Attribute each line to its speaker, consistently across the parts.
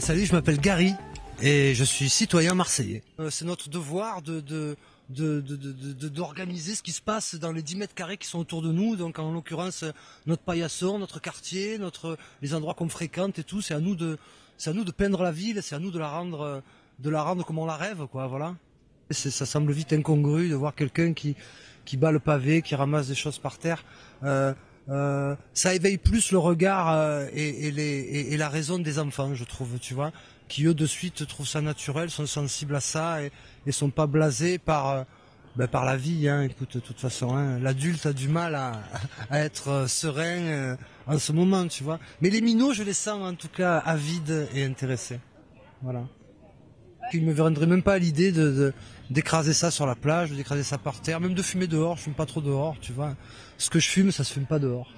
Speaker 1: Salut, je m'appelle Gary et je suis citoyen marseillais. C'est notre devoir d'organiser ce qui se passe dans les 10 mètres carrés qui sont autour de nous. Donc en l'occurrence notre paillasson, notre quartier, les endroits qu'on fréquente et tout. C'est à nous de peindre la ville, c'est à nous de la rendre comme on la rêve, quoi. Voilà. Ça semble vite incongru de voir quelqu'un qui bat le pavé, qui ramasse des choses par terre. Ça éveille plus le regard et la raison des enfants, je trouve, tu vois, qui eux de suite trouvent ça naturel, sont sensibles à ça et sont pas blasés par la vie. Hein. Écoute, de toute façon, hein, l'adulte a du mal à être serein en ce moment, tu vois. Mais les minots, je les sens en tout cas avides et intéressés. Voilà. Il me viendrait même pas à l'idée d'écraser ça sur la plage, d'écraser ça par terre, même de fumer dehors. Je fume pas trop dehors, tu vois. Ce que je fume, ça se fume pas dehors.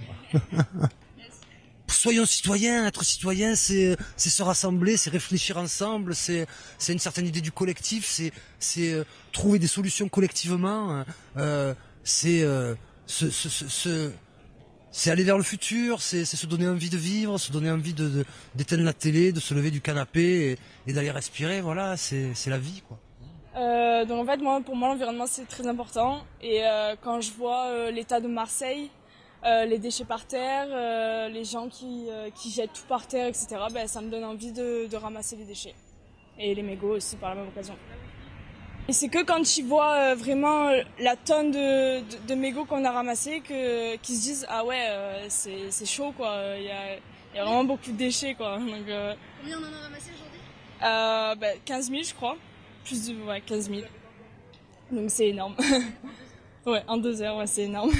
Speaker 1: Soyons citoyens. Être citoyen, c'est se rassembler, c'est réfléchir ensemble, c'est une certaine idée du collectif, c'est trouver des solutions collectivement, c'est aller vers le futur, c'est se donner envie de vivre, se donner envie d'éteindre la télé, de se lever du canapé et d'aller respirer. Voilà, c'est la vie, quoi.
Speaker 2: Donc en fait, pour moi, l'environnement c'est très important. Et quand je vois l'état de Marseille, les déchets par terre, les gens qui jettent tout par terre, etc., ça me donne envie de ramasser les déchets. Et les mégots aussi par la même occasion. Et c'est que quand tu vois vraiment la tonne de mégots qu'on a ramassés qu'ils se disent ah ouais, c'est chaud, quoi. Il y a vraiment beaucoup de déchets, quoi. Donc,
Speaker 3: combien on en a ramassé aujourd'hui
Speaker 2: 15 000, je crois. Plus de 15 000. Donc c'est énorme. Ouais, en 2 heures, ouais, c'est énorme.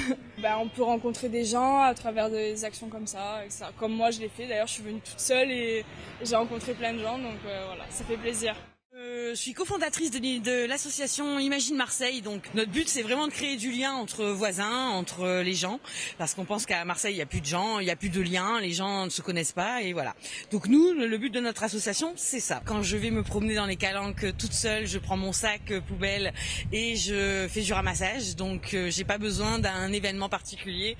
Speaker 2: On peut rencontrer des gens à travers des actions comme ça, etc. Comme moi je l'ai fait. D'ailleurs, je suis venue toute seule et j'ai rencontré plein de gens, donc voilà, ça fait plaisir.
Speaker 4: Je suis cofondatrice de l'association Imagine Marseille. Donc notre but c'est vraiment de créer du lien entre voisins, entre les gens, parce qu'on pense qu'à Marseille il y a plus de gens, il y a plus de liens, les gens ne se connaissent pas et voilà. Donc nous, le but de notre association c'est ça. Quand je vais me promener dans les calanques toute seule, je prends mon sac poubelle et je fais du ramassage. Donc j'ai pas besoin d'un événement particulier.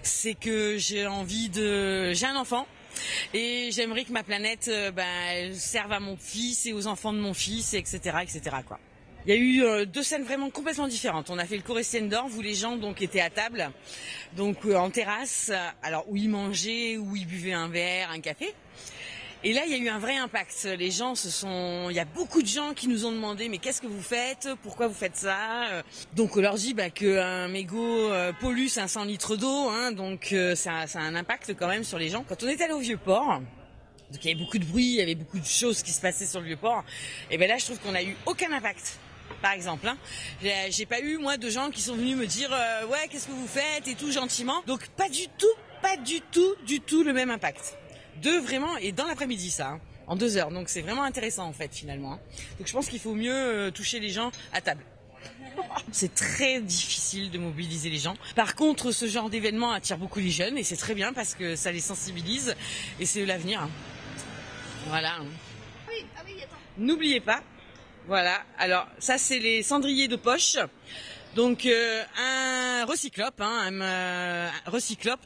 Speaker 4: C'est que j'ai un enfant. Et j'aimerais que ma planète elle serve à mon fils et aux enfants de mon fils, etc., etc., quoi. Il y a eu 2 scènes vraiment complètement différentes. On a fait le Correspond d'Or où les gens donc étaient à table, donc en terrasse, alors où ils mangeaient, où ils buvaient un verre, un café. Et là, il y a eu un vrai impact. Les gens il y a beaucoup de gens qui nous ont demandé mais qu'est-ce que vous faites? Pourquoi vous faites ça? Donc on leur dit qu'un mégot pollue 500 litres d'eau, hein, donc ça a un impact quand même sur les gens. Quand on est allé au Vieux-Port, donc il y avait beaucoup de bruit, il y avait beaucoup de choses qui se passaient sur le Vieux-Port, et là je trouve qu'on a eu aucun impact. Par exemple, hein. J'ai pas eu moi de gens qui sont venus me dire ouais qu'est-ce que vous faites et tout gentiment. Donc pas du tout le même impact. Vraiment, et dans l'après-midi ça, hein, en 2 heures, donc c'est vraiment intéressant en fait finalement. Donc je pense qu'il faut mieux toucher les gens à table. C'est très difficile de mobiliser les gens. Par contre, ce genre d'événement attire beaucoup les jeunes et c'est très bien parce que ça les sensibilise et c'est l'avenir. Hein. Voilà.
Speaker 3: Oui, attends.
Speaker 4: N'oubliez pas, voilà, alors ça c'est les cendriers de poche. Donc un recyclope,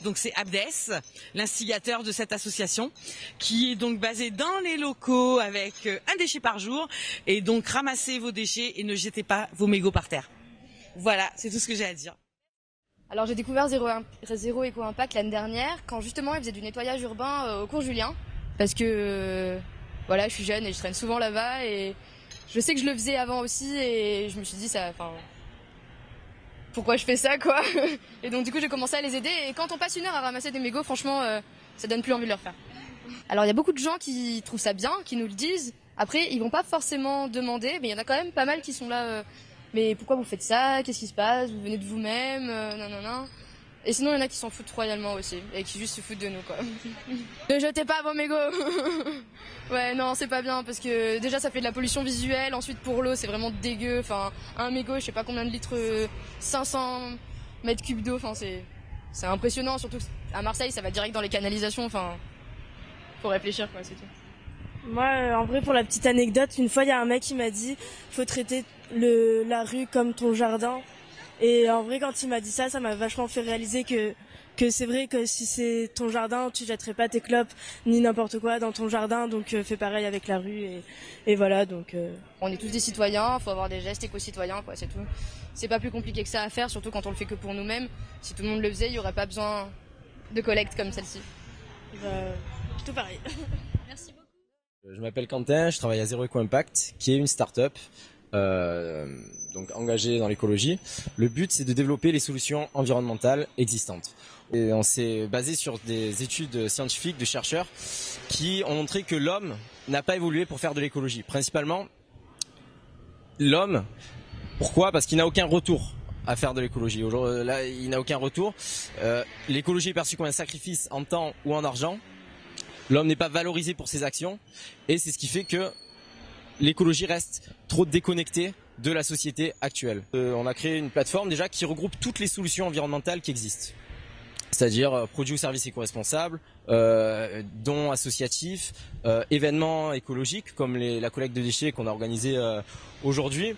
Speaker 4: donc c'est Abdès, l'instigateur de cette association, qui est donc basé dans les locaux avec un déchet par jour, et donc ramassez vos déchets et ne jetez pas vos mégots par terre. Voilà, c'est tout ce que j'ai à dire.
Speaker 5: Alors j'ai découvert Zéro Éco Impact l'année dernière, quand justement ils faisaient du nettoyage urbain au cours Julien, parce que je suis jeune et je traîne souvent là-bas, et je sais que je le faisais avant aussi, et je me suis dit pourquoi je fais ça, quoi. Et donc du coup j'ai commencé à les aider, et quand on passe 1 heure à ramasser des mégots, franchement ça donne plus envie de le refaire. Alors il y a beaucoup de gens qui trouvent ça bien, qui nous le disent. Après ils vont pas forcément demander, mais il y en a quand même pas mal qui sont là mais pourquoi vous faites ça, qu'est-ce qui se passe, vous venez de vous-même, non. Et sinon il y en a qui s'en foutent royalement aussi, et qui juste se foutent de nous, quoi. Ne jetez pas vos mégots. Ouais, non, c'est pas bien, parce que déjà ça fait de la pollution visuelle, ensuite pour l'eau c'est vraiment dégueu, un mégot, je sais pas combien de litres, 500 mètres cubes d'eau, c'est c'est impressionnant, surtout à Marseille, ça va direct dans les canalisations, enfin, faut réfléchir quoi, c'est tout.
Speaker 2: Moi, en vrai, pour la petite anecdote, une fois, il y a un mec qui m'a dit faut traiter la rue comme ton jardin. Et en vrai, quand il m'a dit ça, ça m'a vachement fait réaliser que c'est vrai que si c'est ton jardin, tu jetterais pas tes clopes ni n'importe quoi dans ton jardin. Donc, fais pareil avec la rue. Et voilà, donc...
Speaker 5: On est tous des citoyens, faut avoir des gestes éco-citoyens, quoi, c'est tout. C'est pas plus compliqué que ça à faire, surtout quand on le fait que pour nous-mêmes. Si tout le monde le faisait, il y aurait pas besoin de collecte comme celle-ci.
Speaker 2: Tout pareil.
Speaker 3: Merci beaucoup.
Speaker 6: Je m'appelle Quentin, je travaille à Zero Eco Impact, qui est une start-up donc engagée dans l'écologie. Le but, c'est de développer les solutions environnementales existantes. Et on s'est basé sur des études scientifiques de chercheurs qui ont montré que l'homme n'a pas évolué pour faire de l'écologie. Principalement, l'homme, pourquoi ? Parce qu'il n'a aucun retour à faire de l'écologie. Aujourd'hui, là, il n'a aucun retour. L'écologie est perçue comme un sacrifice en temps ou en argent. L'homme n'est pas valorisé pour ses actions et c'est ce qui fait que l'écologie reste trop déconnectée de la société actuelle. On a créé une plateforme déjà qui regroupe toutes les solutions environnementales qui existent. C'est-à-dire produits ou services éco-responsables, dons associatifs, événements écologiques comme la collecte de déchets qu'on a organisé aujourd'hui.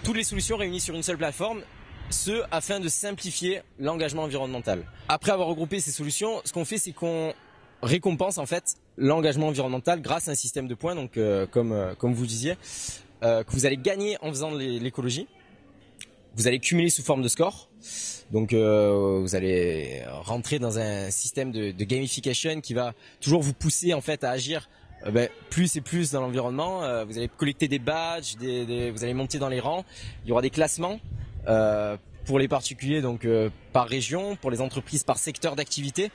Speaker 6: Toutes les solutions réunies sur une seule plateforme, ce afin de simplifier l'engagement environnemental. Après avoir regroupé ces solutions, ce qu'on fait, c'est qu'on récompense en fait l'engagement environnemental grâce à un système de points, donc comme vous disiez, que vous allez gagner en faisant de l'écologie. Vous allez cumuler sous forme de score. Donc vous allez rentrer dans un système de gamification qui va toujours vous pousser en fait à agir plus et plus dans l'environnement. Vous allez collecter des badges, vous allez monter dans les rangs. Il y aura des classements pour les particuliers, donc par région, pour les entreprises par secteur d'activité,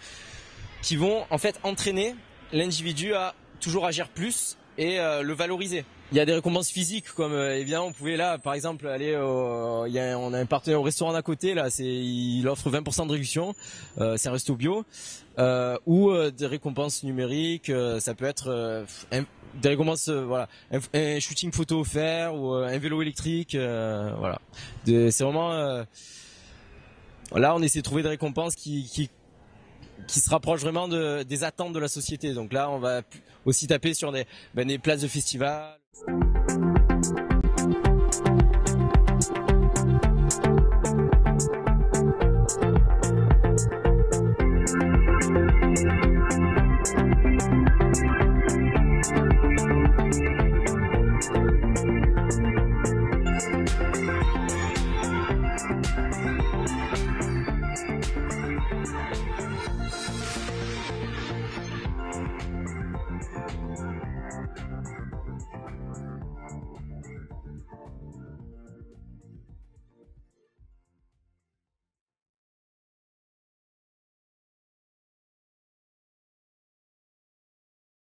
Speaker 6: qui vont en fait entraîner l'individu à toujours agir plus et le valoriser. Il y a des récompenses physiques comme évidemment on pouvait là par exemple aller on a un partenaire au restaurant d'à côté là, il offre 20% de réduction, c'est un resto bio, ou des récompenses numériques, ça peut être des récompenses voilà, un shooting photo offert ou un vélo électrique, voilà. C'est vraiment là on essaie de trouver des récompenses qui se rapprochent vraiment des attentes de la société. Donc là on va aussi taper sur des places de festival.